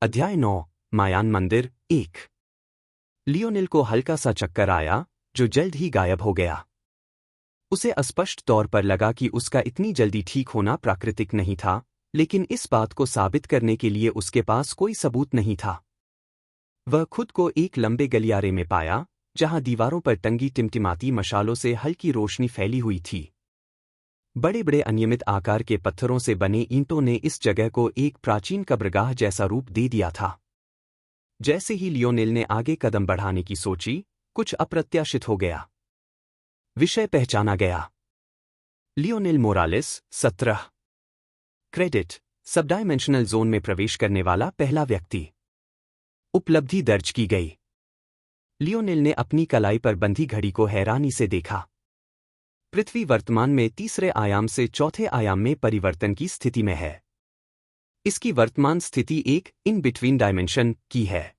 अध्याय 9 मायान मंदिर 1। लियोनेल को हल्का सा चक्कर आया जो जल्द ही गायब हो गया। उसे स्पष्ट तौर पर लगा कि उसका इतनी जल्दी ठीक होना प्राकृतिक नहीं था, लेकिन इस बात को साबित करने के लिए उसके पास कोई सबूत नहीं था। वह खुद को एक लंबे गलियारे में पाया जहां दीवारों पर टंगी टिमटिमाती मशालों से हल्की रोशनी फैली हुई थी। बड़े बड़े अनियमित आकार के पत्थरों से बने ईंटों ने इस जगह को एक प्राचीन कब्रगाह जैसा रूप दे दिया था। जैसे ही लियोनेल ने आगे कदम बढ़ाने की सोची, कुछ अप्रत्याशित हो गया। विषय पहचाना गया। Lionel Morales 17। क्रेडिट: सबडायमेंशनल जोन में प्रवेश करने वाला पहला व्यक्ति। उपलब्धि दर्ज की गई। लियोनेल ने अपनी कलाई पर बंधी घड़ी को हैरानी से देखा। पृथ्वी वर्तमान में तीसरे आयाम से चौथे आयाम में परिवर्तन की स्थिति में है। इसकी वर्तमान स्थिति एक इन बिटवीन डायमेंशन की है।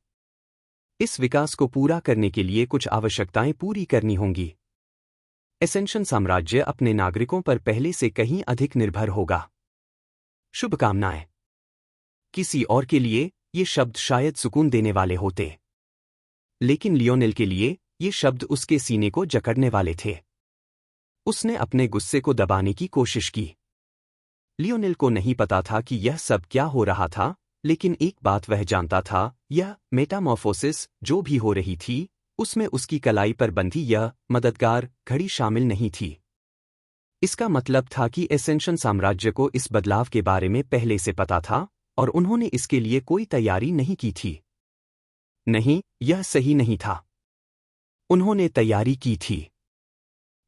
इस विकास को पूरा करने के लिए कुछ आवश्यकताएं पूरी करनी होंगी। एसेंशन साम्राज्य अपने नागरिकों पर पहले से कहीं अधिक निर्भर होगा। शुभकामनाएं। किसी और के लिए ये शब्द शायद सुकून देने वाले होते, लेकिन लियोनेल के लिए ये शब्द उसके सीने को जकड़ने वाले थे। उसने अपने गुस्से को दबाने की कोशिश की। लियोनेल को नहीं पता था कि यह सब क्या हो रहा था, लेकिन एक बात वह जानता था, यह मेटामॉर्फोसिस जो भी हो रही थी, उसमें उसकी कलाई पर बंधी यह मददगार घड़ी शामिल नहीं थी। इसका मतलब था कि एसेंशन साम्राज्य को इस बदलाव के बारे में पहले से पता था और उन्होंने इसके लिए कोई तैयारी नहीं की थी। नहीं, यह सही नहीं था। उन्होंने तैयारी की थी।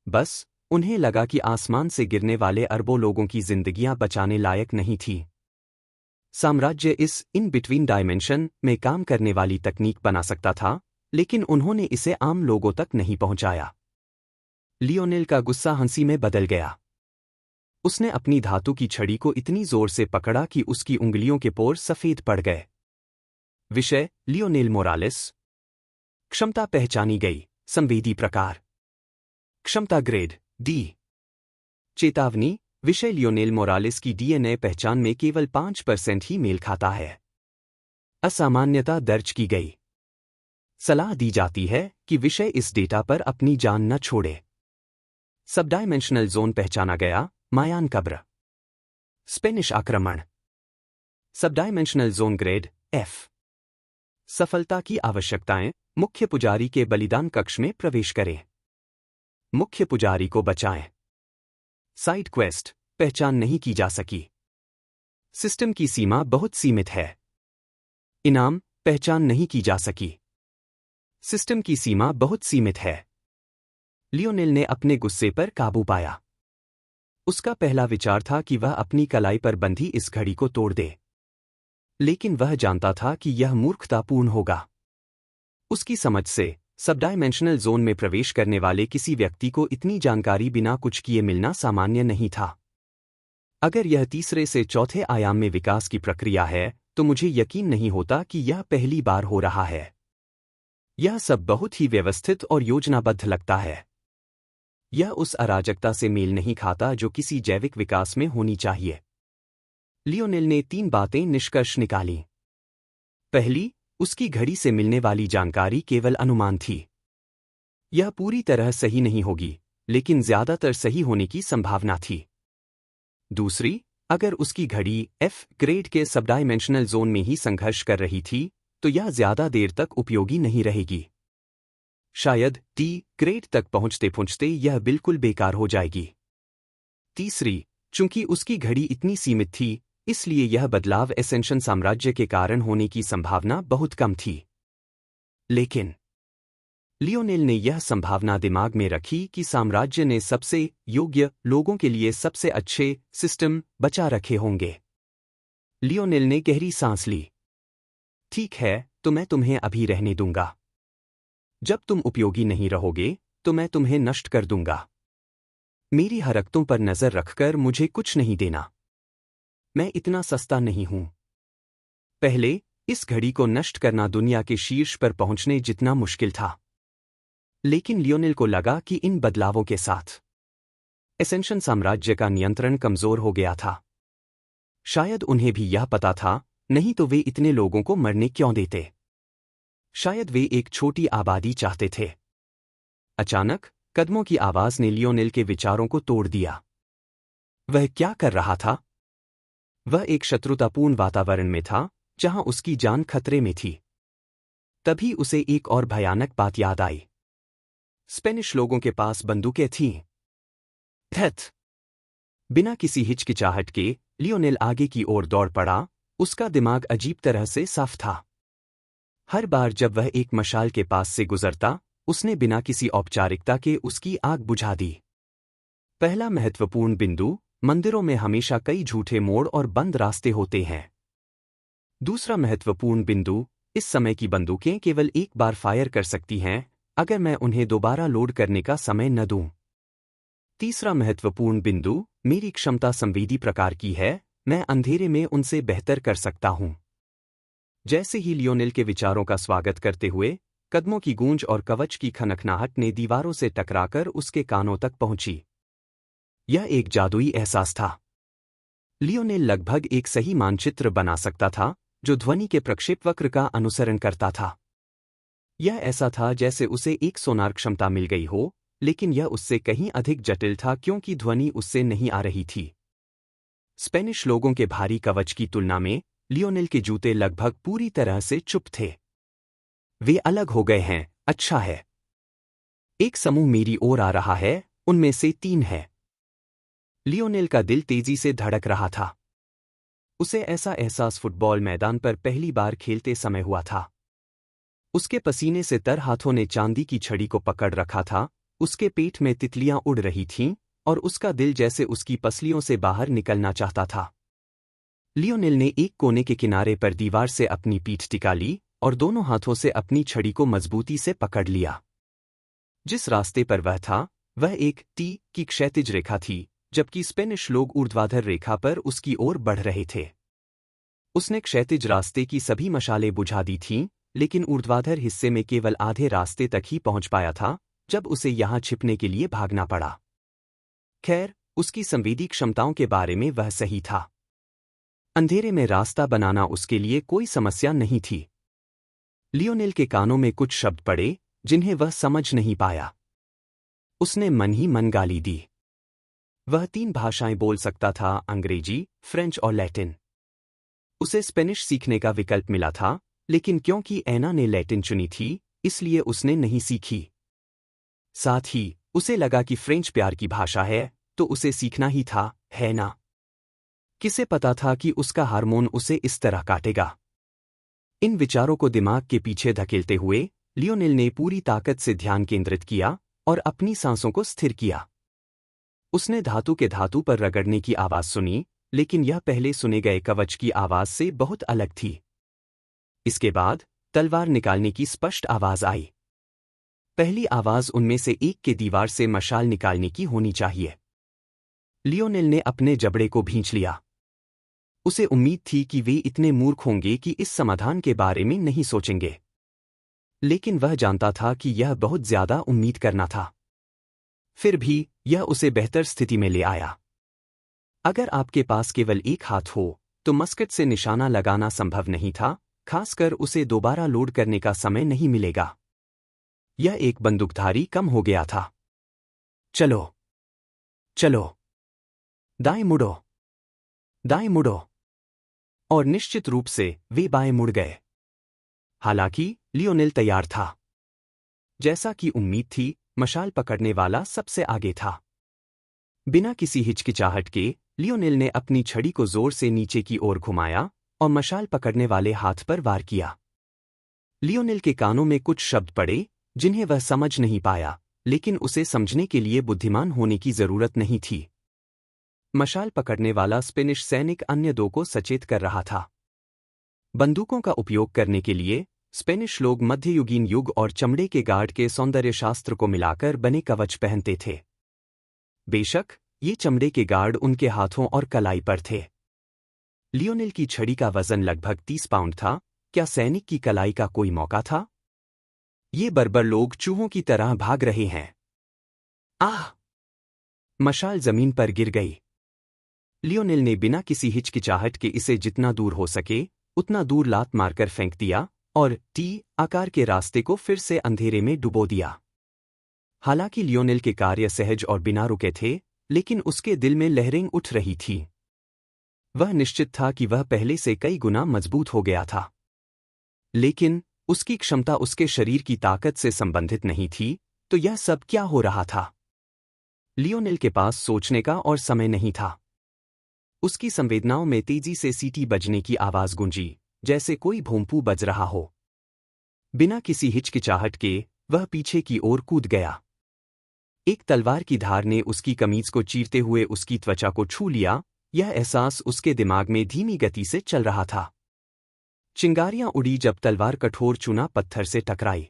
बस उन्हें लगा कि आसमान से गिरने वाले अरबों लोगों की जिंदगियां बचाने लायक नहीं थी। साम्राज्य इस इन बिटवीन डायमेंशन में काम करने वाली तकनीक बना सकता था, लेकिन उन्होंने इसे आम लोगों तक नहीं पहुंचाया। लियोनेल का गुस्सा हंसी में बदल गया। उसने अपनी धातु की छड़ी को इतनी जोर से पकड़ा कि उसकी उंगलियों के पोर सफेद पड़ गए। विषय: लियोनेल मोरालेस। क्षमता पहचानी गई। संवेदी प्रकार। क्षमता ग्रेड डी। चेतावनी: विषय लियोनेल मोरालेस की डीएनए पहचान में केवल 5% ही मेल खाता है। असामान्यता दर्ज की गई। सलाह दी जाती है कि विषय इस डेटा पर अपनी जान न छोड़े। सबडायमेंशनल जोन पहचाना गया। मायान कब्र। स्पेनिश आक्रमण। सबडायमेंशनल जोन ग्रेड एफ। सफलता की आवश्यकताएं: मुख्य पुजारी के बलिदान कक्ष में प्रवेश करें। मुख्य पुजारी को बचाएं। साइड क्वेस्ट: पहचान नहीं की जा सकी। सिस्टम की सीमा बहुत सीमित है। इनाम: पहचान नहीं की जा सकी। सिस्टम की सीमा बहुत सीमित है। लियोनेल ने अपने गुस्से पर काबू पाया। उसका पहला विचार था कि वह अपनी कलाई पर बंधी इस घड़ी को तोड़ दे, लेकिन वह जानता था कि यह मूर्खतापूर्ण होगा। उसकी समझ से सबडायमेंशनल जोन में प्रवेश करने वाले किसी व्यक्ति को इतनी जानकारी बिना कुछ किए मिलना सामान्य नहीं था। अगर यह तीसरे से चौथे आयाम में विकास की प्रक्रिया है, तो मुझे यकीन नहीं होता कि यह पहली बार हो रहा है। यह सब बहुत ही व्यवस्थित और योजनाबद्ध लगता है। यह उस अराजकता से मेल नहीं खाता जो किसी जैविक विकास में होनी चाहिए। लियोनेल ने 3 बातें निष्कर्ष निकाली। पहली, उसकी घड़ी से मिलने वाली जानकारी केवल अनुमान थी। यह पूरी तरह सही नहीं होगी, लेकिन ज्यादातर सही होने की संभावना थी। दूसरी, अगर उसकी घड़ी एफ ग्रेड के सबडायमेंशनल जोन में ही संघर्ष कर रही थी, तो यह ज्यादा देर तक उपयोगी नहीं रहेगी। शायद डी ग्रेड तक पहुंचते पहुंचते यह बिल्कुल बेकार हो जाएगी। तीसरी, चूंकि उसकी घड़ी इतनी सीमित थी, इसलिए यह बदलाव एसेंशन साम्राज्य के कारण होने की संभावना बहुत कम थी। लेकिन लियोनेल ने यह संभावना दिमाग में रखी कि साम्राज्य ने सबसे योग्य लोगों के लिए सबसे अच्छे सिस्टम बचा रखे होंगे। लियोनेल ने गहरी सांस ली। ठीक है, तो मैं तुम्हें अभी रहने दूंगा। जब तुम उपयोगी नहीं रहोगे, तो मैं तुम्हें नष्ट कर दूंगा। मेरी हरकतों पर नजर रखकर मुझे कुछ नहीं देना। मैं इतना सस्ता नहीं हूं। पहले, इस घड़ी को नष्ट करना दुनिया के शीर्ष पर पहुंचने जितना मुश्किल था। लेकिन लियोनेल को लगा कि इन बदलावों के साथ एसेंशन साम्राज्य का नियंत्रण कमजोर हो गया था। शायद उन्हें भी यह पता था नहीं तो वे इतने लोगों को मरने क्यों देते? शायद वे एक छोटी आबादी चाहते थे। अचानक कदमों की आवाज ने लियोनेल के विचारों को तोड़ दिया। वह क्या कर रहा था? वह एक शत्रुतापूर्ण वातावरण में था, जहां उसकी जान खतरे में थी। तभी उसे एक और भयानक बात याद आई। स्पेनिश लोगों के पास बंदूकें थीं। धत! बिना किसी हिचकिचाहट के लियोनेल आगे की ओर दौड़ पड़ा। उसका दिमाग अजीब तरह से साफ था। हर बार जब वह एक मशाल के पास से गुजरता, उसने बिना किसी औपचारिकता के उसकी आग बुझा दी। पहला महत्वपूर्ण बिंदु, मंदिरों में हमेशा कई झूठे मोड़ और बंद रास्ते होते हैं। दूसरा महत्वपूर्ण बिंदु, इस समय की बंदूकें केवल एक बार फायर कर सकती हैं, अगर मैं उन्हें दोबारा लोड करने का समय न दूं। तीसरा महत्वपूर्ण बिंदु, मेरी क्षमता संवेदी प्रकार की है, मैं अंधेरे में उनसे बेहतर कर सकता हूं। जैसे ही लियोनेल के विचारों का स्वागत करते हुए, कदमों की गूंज और कवच की खनखनाहट ने दीवारों से टकराकर उसके कानों तक पहुंची। यह एक जादुई एहसास था। लियोनेल लगभग एक सही मानचित्र बना सकता था, जो ध्वनि के प्रक्षेपवक्र का अनुसरण करता था। यह ऐसा था जैसे उसे एक सोनार क्षमता मिल गई हो, लेकिन यह उससे कहीं अधिक जटिल था क्योंकि ध्वनि उससे नहीं आ रही थी। स्पेनिश लोगों के भारी कवच की तुलना में लियोनेल के जूते लगभग पूरी तरह से चुप थे। वे अलग हो गए हैं, अच्छा है। एक समूह मेरी ओर आ रहा है, उनमें से 3 है। लियोनेल का दिल तेजी से धड़क रहा था। उसे ऐसा एहसास फुटबॉल मैदान पर पहली बार खेलते समय हुआ था। उसके पसीने से तर हाथों ने चांदी की छड़ी को पकड़ रखा था, उसके पेट में तितलियां उड़ रही थीं, और उसका दिल जैसे उसकी पसलियों से बाहर निकलना चाहता था। लियोनेल ने एक कोने के किनारे पर दीवार से अपनी पीठ टिका ली और दोनों हाथों से अपनी छड़ी को मजबूती से पकड़ लिया। जिस रास्ते पर वह था, वह एक टी की क्षैतिज रेखा थी, जबकि स्पेनिश लोग ऊर्ध्वाधर रेखा पर उसकी ओर बढ़ रहे थे। उसने क्षैतिज रास्ते की सभी मशालें बुझा दी थीं, लेकिन ऊर्ध्वाधर हिस्से में केवल आधे रास्ते तक ही पहुंच पाया था, जब उसे यहां छिपने के लिए भागना पड़ा। खैर, उसकी संवेदी क्षमताओं के बारे में वह सही था। अंधेरे में रास्ता बनाना उसके लिए कोई समस्या नहीं थी। लियोनेल के कानों में कुछ शब्द पड़े, जिन्हें वह समझ नहीं पाया। उसने मन ही मन गाली दी। वह 3 भाषाएं बोल सकता था, अंग्रेजी, फ्रेंच और लैटिन। उसे स्पेनिश सीखने का विकल्प मिला था, लेकिन क्योंकि ऐना ने लैटिन चुनी थी, इसलिए उसने नहीं सीखी। साथ ही, उसे लगा कि फ्रेंच प्यार की भाषा है, तो उसे सीखना ही था, है ना? किसे पता था कि उसका हार्मोन उसे इस तरह काटेगा? इन विचारों को दिमाग के पीछे धकेलते हुए, लियोनेल ने पूरी ताकत से ध्यान केंद्रित किया और अपनी सांसों को स्थिर किया। उसने धातु के धातु पर रगड़ने की आवाज सुनी, लेकिन यह पहले सुने गए कवच की आवाज से बहुत अलग थी। इसके बाद तलवार निकालने की स्पष्ट आवाज आई। पहली आवाज उनमें से एक के दीवार से मशाल निकालने की होनी चाहिए। लियोनेल ने अपने जबड़े को भींच लिया। उसे उम्मीद थी कि वे इतने मूर्ख होंगे कि इस समाधान के बारे में नहीं सोचेंगे। लेकिन वह जानता था कि यह बहुत ज्यादा उम्मीद करना था। फिर भी, यह उसे बेहतर स्थिति में ले आया। अगर आपके पास केवल एक हाथ हो, तो मस्कट से निशाना लगाना संभव नहीं था, खासकर उसे दोबारा लोड करने का समय नहीं मिलेगा। यह एक बंदूकधारी कम हो गया था। चलो, चलो, दाएं मुड़ो, दाएं मुड़ो। और निश्चित रूप से वे बाएं मुड़ गए। हालांकि लियोनेल तैयार था। जैसा कि उम्मीद थी, मशाल पकड़ने वाला सबसे आगे था। बिना किसी हिचकिचाहट के, लियोनेल ने अपनी छड़ी को जोर से नीचे की ओर घुमाया और मशाल पकड़ने वाले हाथ पर वार किया। लियोनेल के कानों में कुछ शब्द पड़े, जिन्हें वह समझ नहीं पाया, लेकिन उसे समझने के लिए बुद्धिमान होने की जरूरत नहीं थी। मशाल पकड़ने वाला स्पेनिश सैनिक अन्य 2 को सचेत कर रहा था। बंदूकों का उपयोग करने के लिए, स्पेनिश लोग मध्ययुगीन युग और चमड़े के गार्ड के सौंदर्यशास्त्र को मिलाकर बने कवच पहनते थे। बेशक, ये चमड़े के गार्ड उनके हाथों और कलाई पर थे। लियोनेल की छड़ी का वजन लगभग 30 पाउंड था। क्या सैनिक की कलाई का कोई मौका था? ये बर्बर लोग चूहों की तरह भाग रहे हैं। आह! मशाल जमीन पर गिर गई। लियोनेल ने बिना किसी हिचकिचाहट के इसे जितना दूर हो सके, उतना दूर लात मारकर फेंक दिया और टी आकार के रास्ते को फिर से अंधेरे में डुबो दिया। हालांकि लियोनेल के कार्य सहज और बिना रुके थे, लेकिन उसके दिल में लहरें उठ रही थी। वह निश्चित था कि वह पहले से कई गुना मजबूत हो गया था। लेकिन उसकी क्षमता उसके शरीर की ताकत से संबंधित नहीं थी, तो यह सब क्या हो रहा था? लियोनेल के पास सोचने का और समय नहीं था। उसकी संवेदनाओं में तेजी से सीटी बजने की आवाज गूंजी, जैसे कोई भोंपू बज रहा हो। बिना किसी हिचकिचाहट के वह पीछे की ओर कूद गया। एक तलवार की धार ने उसकी कमीज को चीरते हुए उसकी त्वचा को छू लिया। यह एहसास उसके दिमाग में धीमी गति से चल रहा था। चिंगारियां उड़ी जब तलवार कठोर चूना पत्थर से टकराई।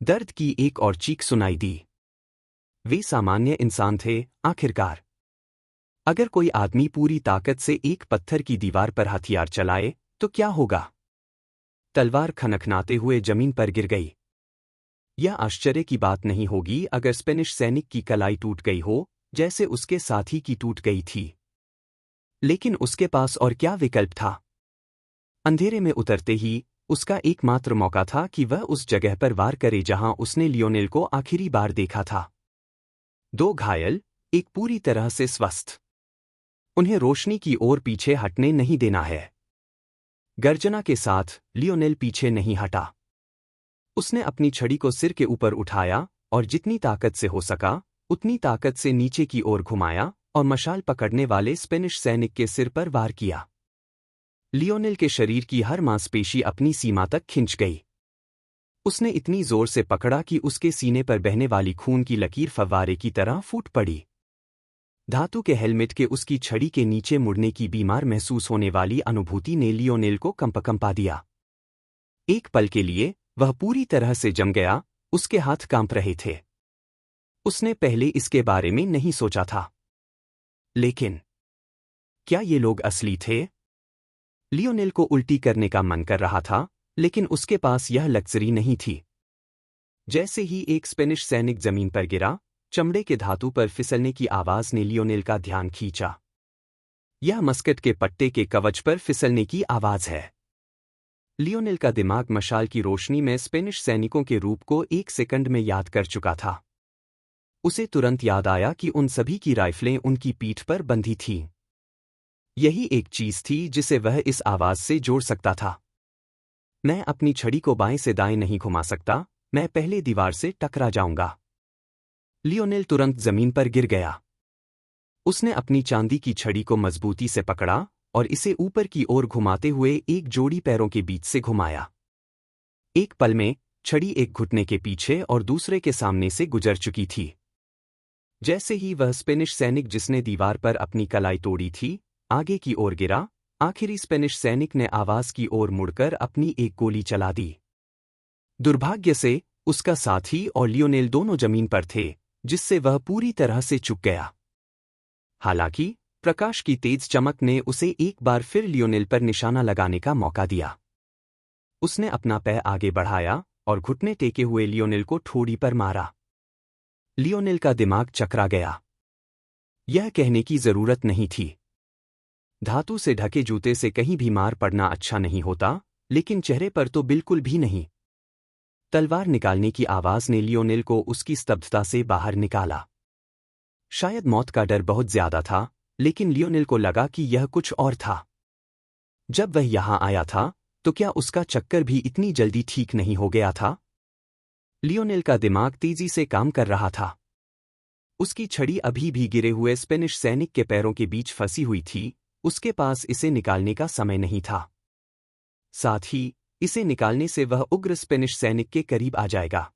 दर्द की एक और चीख सुनाई दी। वे सामान्य इंसान थे, आखिरकार। अगर कोई आदमी पूरी ताकत से एक पत्थर की दीवार पर हथियार चलाए, तो क्या होगा? तलवार खनखनाते हुए जमीन पर गिर गई। यह आश्चर्य की बात नहीं होगी अगर स्पेनिश सैनिक की कलाई टूट गई हो, जैसे उसके साथी की टूट गई थी। लेकिन उसके पास और क्या विकल्प था? अंधेरे में उतरते ही उसका एकमात्र मौका था कि वह उस जगह पर वार करे जहां उसने लियोनेल को आखिरी बार देखा था। 2 घायल, एक पूरी तरह से स्वस्थ। उन्हें रोशनी की ओर पीछे हटने नहीं देना है। गर्जना के साथ लियोनेल पीछे नहीं हटा। उसने अपनी छड़ी को सिर के ऊपर उठाया और जितनी ताकत से हो सका उतनी ताकत से नीचे की ओर घुमाया और मशाल पकड़ने वाले स्पेनिश सैनिक के सिर पर वार किया। लियोनेल के शरीर की हर मांसपेशी अपनी सीमा तक खिंच गई। उसने इतनी जोर से पकड़ा कि उसके सीने पर बहने वाली खून की लकीर फव्वारे की तरह फूट पड़ी। धातु के हेलमेट के उसकी छड़ी के नीचे मुड़ने की बीमार महसूस होने वाली अनुभूति ने लियोनेल को कंपा दिया। एक पल के लिए वह पूरी तरह से जम गया, उसके हाथ कांप रहे थे। उसने पहले इसके बारे में नहीं सोचा था। लेकिन क्या ये लोग असली थे? लियोनेल को उल्टी करने का मन कर रहा था, लेकिन उसके पास यह लग्जरी नहीं थी। जैसे ही एक स्पेनिश सैनिक जमीन पर गिरा, चमड़े के धातु पर फिसलने की आवाज ने लियोनेल का ध्यान खींचा। यह मस्कट के पट्टे के कवच पर फिसलने की आवाज है। लियोनेल का दिमाग मशाल की रोशनी में स्पेनिश सैनिकों के रूप को 1 सेकंड में याद कर चुका था। उसे तुरंत याद आया कि उन सभी की राइफलें उनकी पीठ पर बंधी थीं। यही एक चीज थी जिसे वह इस आवाज से जोड़ सकता था। मैं अपनी छड़ी को बाएं से दाएं नहीं घुमा सकता, मैं पहले दीवार से टकरा जाऊंगा। लियोनेल तुरंत जमीन पर गिर गया। उसने अपनी चांदी की छड़ी को मजबूती से पकड़ा और इसे ऊपर की ओर घुमाते हुए एक जोड़ी पैरों के बीच से घुमाया। एक पल में छड़ी एक घुटने के पीछे और दूसरे के सामने से गुजर चुकी थी। जैसे ही वह स्पेनिश सैनिक जिसने दीवार पर अपनी कलाई तोड़ी थी, आगे की ओर गिरा, आखिरी स्पेनिश सैनिक ने आवाज की ओर मुड़कर अपनी एक गोली चला दी। दुर्भाग्य से उसका साथी और लियोनेल दोनों जमीन पर थे, जिससे वह पूरी तरह से चुक गया। हालांकि प्रकाश की तेज चमक ने उसे एक बार फिर लियोनेल पर निशाना लगाने का मौका दिया। उसने अपना पैर आगे बढ़ाया और घुटने टेके हुए लियोनेल को ठोड़ी पर मारा। लियोनेल का दिमाग चकरा गया। यह कहने की जरूरत नहीं थी। धातु से ढके जूते से कहीं भी मार पड़ना अच्छा नहीं होता, लेकिन चेहरे पर तो बिल्कुल भी नहीं। तलवार निकालने की आवाज ने लियोनेल को उसकी स्तब्धता से बाहर निकाला। शायद मौत का डर बहुत ज्यादा था, लेकिन लियोनेल को लगा कि यह कुछ और था। जब वह यहां आया था, तो क्या उसका चक्कर भी इतनी जल्दी ठीक नहीं हो गया था? लियोनेल का दिमाग तेजी से काम कर रहा था। उसकी छड़ी अभी भी गिरे हुए स्पेनिश सैनिक के पैरों के बीच फंसी हुई थी, उसके पास इसे निकालने का समय नहीं था। साथ ही इसे निकालने से वह उग्र स्पेनिश सैनिक के करीब आ जाएगा।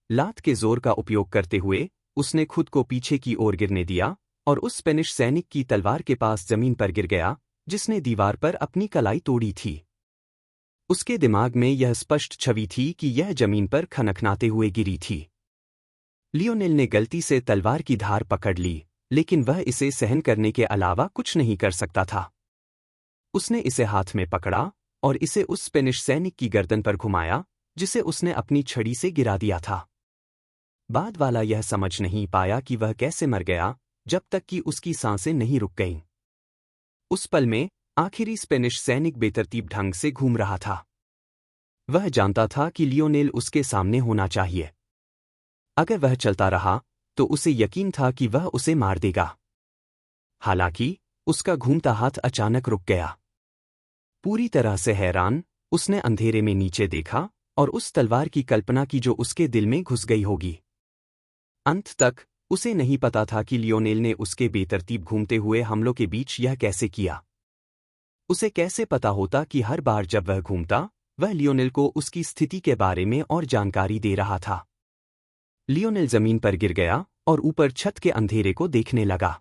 लात के जोर का उपयोग करते हुए उसने खुद को पीछे की ओर गिरने दिया और उस स्पेनिश सैनिक की तलवार के पास जमीन पर गिर गया, जिसने दीवार पर अपनी कलाई तोड़ी थी। उसके दिमाग में यह स्पष्ट छवि थी कि यह जमीन पर खनखनाते हुए गिरी थी। लियोनेल ने गलती से तलवार की धार पकड़ ली, लेकिन वह इसे सहन करने के अलावा कुछ नहीं कर सकता था। उसने इसे हाथ में पकड़ा और इसे उस स्पेनिश सैनिक की गर्दन पर घुमाया, जिसे उसने अपनी छड़ी से गिरा दिया था। बाद वाला यह समझ नहीं पाया कि वह कैसे मर गया, जब तक कि उसकी सांसें नहीं रुक गईं। उस पल में आखिरी स्पेनिश सैनिक बेतरतीब ढंग से घूम रहा था। वह जानता था कि लियोनेल उसके सामने होना चाहिए। अगर वह चलता रहा तो उसे यकीन था कि वह उसे मार देगा। हालांकि उसका घूमता हाथ अचानक रुक गया। पूरी तरह से हैरान, उसने अंधेरे में नीचे देखा और उस तलवार की कल्पना की जो उसके दिल में घुस गई होगी। अंत तक उसे नहीं पता था कि लियोनेल ने उसके बेतरतीब घूमते हुए हमलों के बीच यह कैसे किया। उसे कैसे पता होता कि हर बार जब वह घूमता, वह लियोनेल को उसकी स्थिति के बारे में और जानकारी दे रहा था। लियोनेल जमीन पर गिर गया और ऊपर छत के अंधेरे को देखने लगा।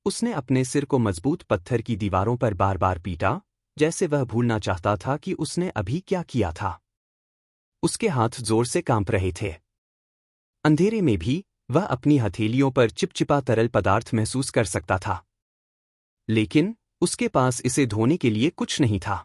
उसने अपने सिर को मजबूत पत्थर की दीवारों पर बार बार पीटा, जैसे वह भूलना चाहता था कि उसने अभी क्या किया था। उसके हाथ जोर से कांप रहे थे। अंधेरे में भी वह अपनी हथेलियों पर चिपचिपा तरल पदार्थ महसूस कर सकता था, लेकिन उसके पास इसे धोने के लिए कुछ नहीं था।